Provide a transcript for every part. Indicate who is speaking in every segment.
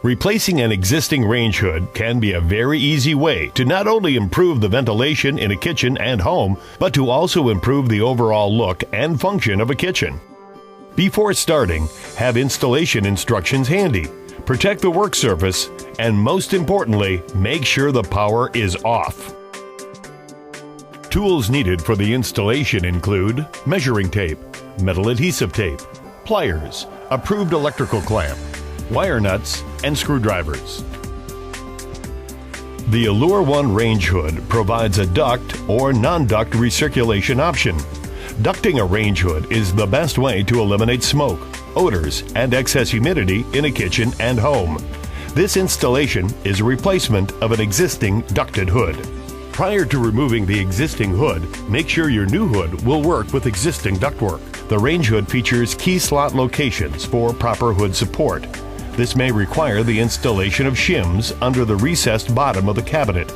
Speaker 1: Replacing an existing range hood can be a very easy way to not only improve the ventilation in a kitchen and home, but to also improve the overall look and function of a kitchen. Before starting, have installation instructions handy. Protect the work surface, and most importantly, make sure the power is off. Tools needed for the installation include measuring tape, metal adhesive tape, pliers, approved electrical clamp, wire nuts, and screwdrivers. The Allure One range hood provides a duct or non-duct recirculation option. Ducting a range hood is the best way to eliminate smoke, odors, and excess humidity in a kitchen and home. This installation is a replacement of an existing ducted hood. Prior to removing the existing hood, make sure your new hood will work with existing ductwork. The range hood features key slot locations for proper hood support. This may require the installation of shims under the recessed bottom of the cabinet.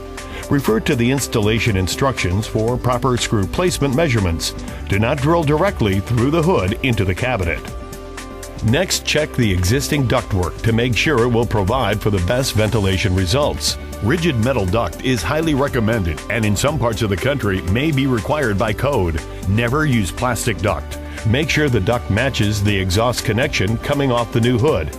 Speaker 1: Refer to the installation instructions for proper screw placement measurements. Do not drill directly through the hood into the cabinet. Next, check the existing ductwork to make sure it will provide for the best ventilation results. Rigid metal duct is highly recommended and in some parts of the country may be required by code. Never use plastic duct. Make sure the duct matches the exhaust connection coming off the new hood.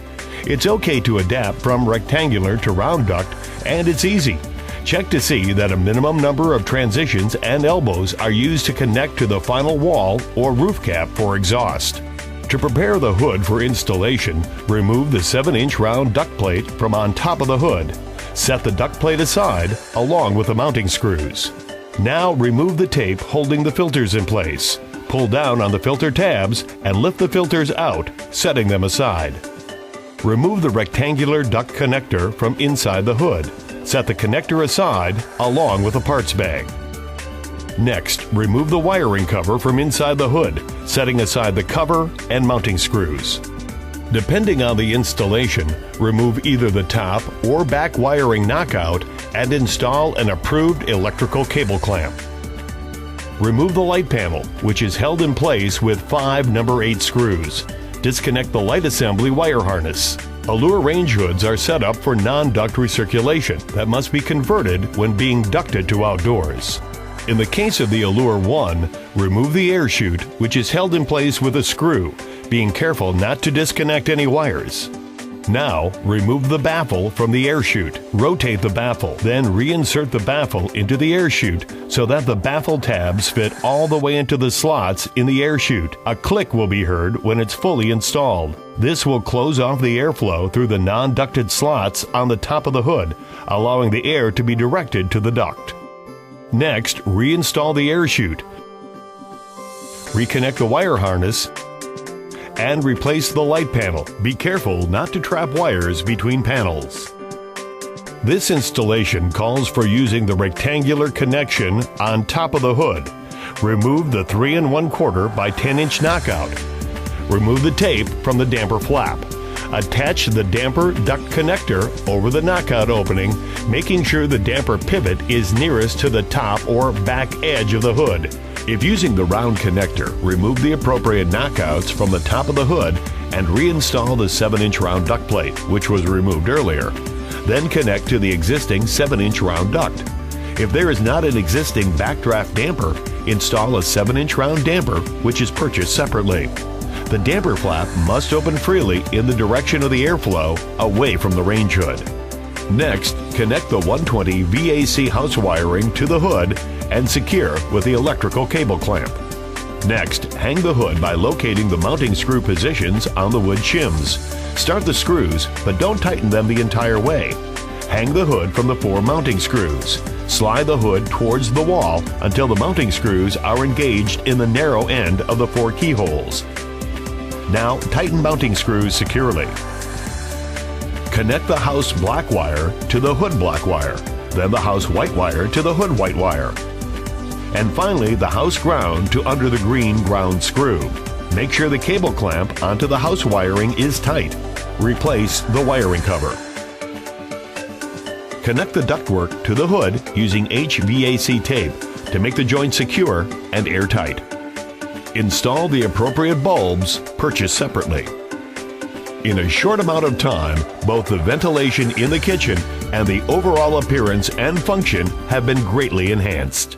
Speaker 1: It's okay to adapt from rectangular to round duct, and it's easy. Check to see that a minimum number of transitions and elbows are used to connect to the final wall or roof cap for exhaust. To prepare the hood for installation, remove the 7-inch round duct plate from on top of the hood. Set the duct plate aside along with the mounting screws. Now remove the tape holding the filters in place. Pull down on the filter tabs and lift the filters out, setting them aside. Remove the rectangular duct connector from inside the hood. Set the connector aside along with the parts bag. Next, remove the wiring cover from inside the hood, setting aside the cover and mounting screws. Depending on the installation, remove either the top or back wiring knockout and install an approved electrical cable clamp. Remove the light panel, which is held in place with 5 number 8 screws. Disconnect the light assembly wire harness. Allure range hoods are set up for non-duct recirculation that must be converted when being ducted to outdoors. In the case of the Allure One, remove the air chute, which is held in place with a screw, being careful not to disconnect any wires. Now, remove the baffle from the air chute. Rotate the baffle, then reinsert the baffle into the air chute so that the baffle tabs fit all the way into the slots in the air chute. A click will be heard when it's fully installed. This will close off the airflow through the non-ducted slots on the top of the hood, allowing the air to be directed to the duct. Next, reinstall the air chute. Reconnect the wire harness and replace the light panel. Be careful not to trap wires between panels. This installation calls for using the rectangular connection on top of the hood. Remove the 3 1/4 by 10-inch knockout. Remove the tape from the damper flap. Attach the damper duct connector over the knockout opening, making sure the damper pivot is nearest to the top or back edge of the hood. If using the round connector, remove the appropriate knockouts from the top of the hood and reinstall the 7-inch round duct plate, which was removed earlier. Then connect to the existing 7-inch round duct. If there is not an existing backdraft damper, install a 7-inch round damper, which is purchased separately. The damper flap must open freely in the direction of the airflow away from the range hood. Next, connect the 120 VAC house wiring to the hood and secure with the electrical cable clamp. Next, hang the hood by locating the mounting screw positions on the wood shims. Start the screws, but don't tighten them the entire way. Hang the hood from the 4 mounting screws. Slide the hood towards the wall until the mounting screws are engaged in the narrow end of the 4 keyholes. Now, tighten mounting screws securely. Connect the house black wire to the hood black wire, then the house white wire to the hood white wire, and finally the house ground to under the green ground screw. Make sure the cable clamp onto the house wiring is tight. Replace the wiring cover. Connect the ductwork to the hood using HVAC tape to make the joint secure and airtight. Install the appropriate bulbs purchased separately. In a short amount of time, both the ventilation in the kitchen and the overall appearance and function have been greatly enhanced.